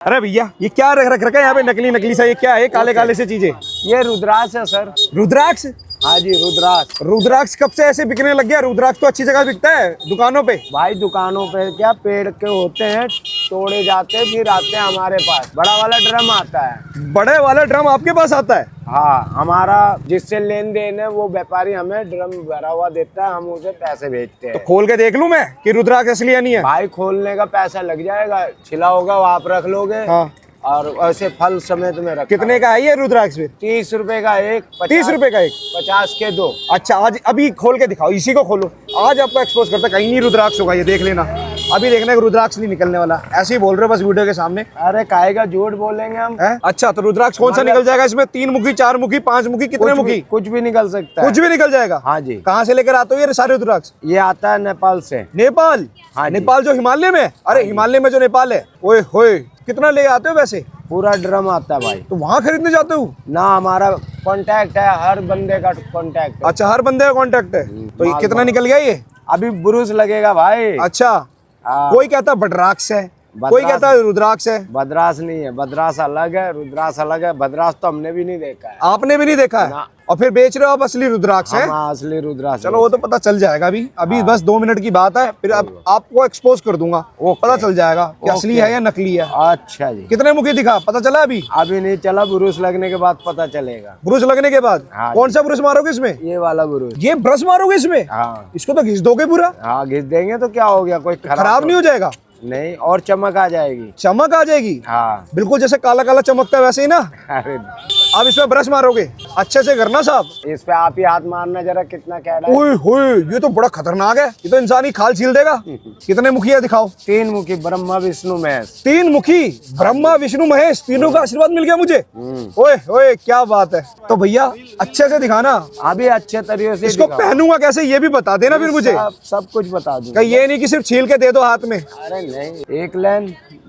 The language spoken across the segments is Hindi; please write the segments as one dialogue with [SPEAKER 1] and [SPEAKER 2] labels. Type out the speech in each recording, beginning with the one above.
[SPEAKER 1] अरे भैया ये क्या रख रखा है यहाँ पे नकली नकली सा, ये क्या है काले काले से चीजें?
[SPEAKER 2] ये रुद्राक्ष है सर।
[SPEAKER 1] रुद्राक्ष?
[SPEAKER 2] हाँ जी रुद्राक्ष।
[SPEAKER 1] रुद्राक्ष कब से ऐसे बिकने लग गया? रुद्राक्ष तो अच्छी जगह बिकता है दुकानों पे।
[SPEAKER 2] भाई दुकानों पे क्या पेड़ के होते हैं, तोड़े जाते हैं फिर आते हैं हमारे पास। बड़ा वाला ड्रम आता है।
[SPEAKER 1] बड़े वाला ड्रम आपके पास आता है?
[SPEAKER 2] हाँ, हमारा जिससे लेन देन है वो व्यापारी हमें ड्रम भरा हुआ देता है, हम उसे पैसे भेजते हैं।
[SPEAKER 1] तो खोल के देख लूं मैं कि रुद्राक्ष असली है नहीं है?
[SPEAKER 2] भाई खोलने का पैसा लग जाएगा, छिला होगा वो आप रख लोगे।
[SPEAKER 1] हाँ।
[SPEAKER 2] और ऐसे फल समेत में रखा।
[SPEAKER 1] कितने का है ये रुद्राक्ष फिर?
[SPEAKER 2] 30 रुपए का एक।
[SPEAKER 1] 30 रुपए का एक?
[SPEAKER 2] 50 के दो।
[SPEAKER 1] अच्छा आज अभी खोल के दिखाओ, इसी को खोलो। आज आपको एक्सपोज करता, कहीं नहीं रुद्राक्ष होगा, ये देख लेना। अभी देखना कि रुद्राक्ष नहीं निकलने वाला, ऐसे ही बोल रहे हो बस वीडियो के सामने।
[SPEAKER 2] अरे काहेगा झूठ बोलेंगे हम
[SPEAKER 1] है? अच्छा तो रुद्राक्ष कौन सा निकल जाएगा इसमें? 3 मुखी, 4 मुखी, 5 मुखी, कितने मुखी?
[SPEAKER 2] कुछ भी निकल सकता है।
[SPEAKER 1] कुछ भी निकल जाएगा?
[SPEAKER 2] हाँ जी।
[SPEAKER 1] कहाँ से लेकर आते हो ये सारे रुद्राक्ष?
[SPEAKER 2] ये आता है नेपाल से।
[SPEAKER 1] नेपाल?
[SPEAKER 2] हाँ जी।
[SPEAKER 1] नेपाल जो हिमालय में? अरे हिमालय में जो नेपाल है, ओए होए कितना ले आते हो वैसे?
[SPEAKER 2] पूरा ड्रम आता है भाई।
[SPEAKER 1] तो वहाँ खरीदने जाते हो?
[SPEAKER 2] ना हमारा कांटेक्ट है, हर बंदे का कांटेक्ट है।
[SPEAKER 1] अच्छा हर बंदे का कांटेक्ट है। तो ये कितना निकल गया ये?
[SPEAKER 2] अभी बुरुस लगेगा भाई।
[SPEAKER 1] अच्छा कोई कहता है बड्राक्ष है, कोई कहता है रुद्राक्ष है।
[SPEAKER 2] बदरास नहीं है, बदरास अलग है, रुद्राक्ष अलग है। बदरास तो हमने भी नहीं देखा है।
[SPEAKER 1] आपने भी नहीं देखा है? और फिर बेच रहे हो आप असली रुद्राक्ष है?
[SPEAKER 2] हाँ असली रुद्राक्ष।
[SPEAKER 1] चलो वो तो पता चल जाएगा अभी बस 2 मिनट की बात है, फिर अब आपको एक्सपोज कर दूंगा, पता चल जाएगा कि असली है या नकली है।
[SPEAKER 2] अच्छा जी।
[SPEAKER 1] कितने मुखी दिखा, पता चला अभी?
[SPEAKER 2] अभी नहीं चला, बुरुस लगने के बाद पता चलेगा।
[SPEAKER 1] ब्रुश लगने के बाद?
[SPEAKER 2] हाँ
[SPEAKER 1] कौन सा ब्रुश मारोगे इसमें?
[SPEAKER 2] ये वाला बुरुस।
[SPEAKER 1] ये ब्रश मारोगे इसमें?
[SPEAKER 2] हाँ।
[SPEAKER 1] इसको तो घिस दोगे पूरा?
[SPEAKER 2] हाँ घिस देंगे तो क्या हो गया, कोई
[SPEAKER 1] खराब नहीं हो जाएगा?
[SPEAKER 2] नहीं, और चमक आ जाएगी।
[SPEAKER 1] चमक आ जाएगी?
[SPEAKER 2] हाँ
[SPEAKER 1] बिल्कुल जैसे काला काला चमकता है वैसे ही ना।
[SPEAKER 2] अरे
[SPEAKER 1] अब इसमें ब्रश मारोगे अच्छे से करना साहब।
[SPEAKER 2] इस पे आप ही हाथ मारना जरा, कितना कैड़ा है।
[SPEAKER 1] ओए होए ये तो बड़ा खतरनाक है, ये तो इंसानी खाल छील देगा। कितने मुखी है दिखाओ?
[SPEAKER 2] 3 मुखी, ब्रह्मा विष्णु महेश।
[SPEAKER 1] 3 मुखी, ब्रह्मा विष्णु महेश, तीनों का आशीर्वाद मिल गया मुझे। ओए ओए क्या बात है। तो भैया अच्छे से दिखाना।
[SPEAKER 2] अभी अच्छे तरीके से
[SPEAKER 1] इसको पहनूंगा कैसे ये भी बता देना फिर मुझे।
[SPEAKER 2] सब कुछ बता दूं।
[SPEAKER 1] कहीं ये नहीं कि सिर्फ छील के दे दो हाथ में।
[SPEAKER 2] अरे नहीं, 1 लाइन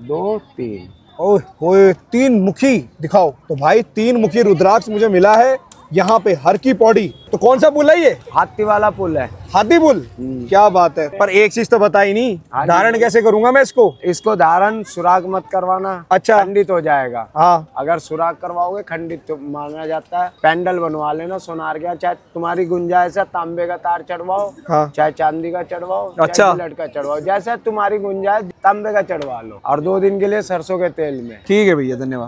[SPEAKER 2] 2 3।
[SPEAKER 1] ओए होए 3 मुखी दिखाओ। तो भाई 3 मुखी रुद्राक्ष मुझे मिला है यहाँ पे, हर की पौड़ी। तो कौन सा पुल है ये?
[SPEAKER 2] हाथी वाला पुल है।
[SPEAKER 1] हाथी पुल? क्या बात है। पर एक चीज तो बताई नहीं, धारण कैसे करूंगा मैं इसको?
[SPEAKER 2] इसको धारण सुराग मत करवाना।
[SPEAKER 1] अच्छा।
[SPEAKER 2] खंडित हो जाएगा।
[SPEAKER 1] हाँ।
[SPEAKER 2] अगर सुराग करवाओगे खंडित तो माना जाता है। पेंडल बनवा लेना सोनार का, चाहे तुम्हारी गुंजाइश है, तांबे का तार चढ़वाओ।
[SPEAKER 1] हाँ।
[SPEAKER 2] चाहे चांदी का चढ़वाओ।
[SPEAKER 1] अच्छा।
[SPEAKER 2] चाहे लटका चढ़वाओ, जैसे तुम्हारी गुंजाइश, तांबे का चढ़वा लो। और 2 दिन के लिए सरसों के तेल में।
[SPEAKER 1] ठीक है भैया, धन्यवाद।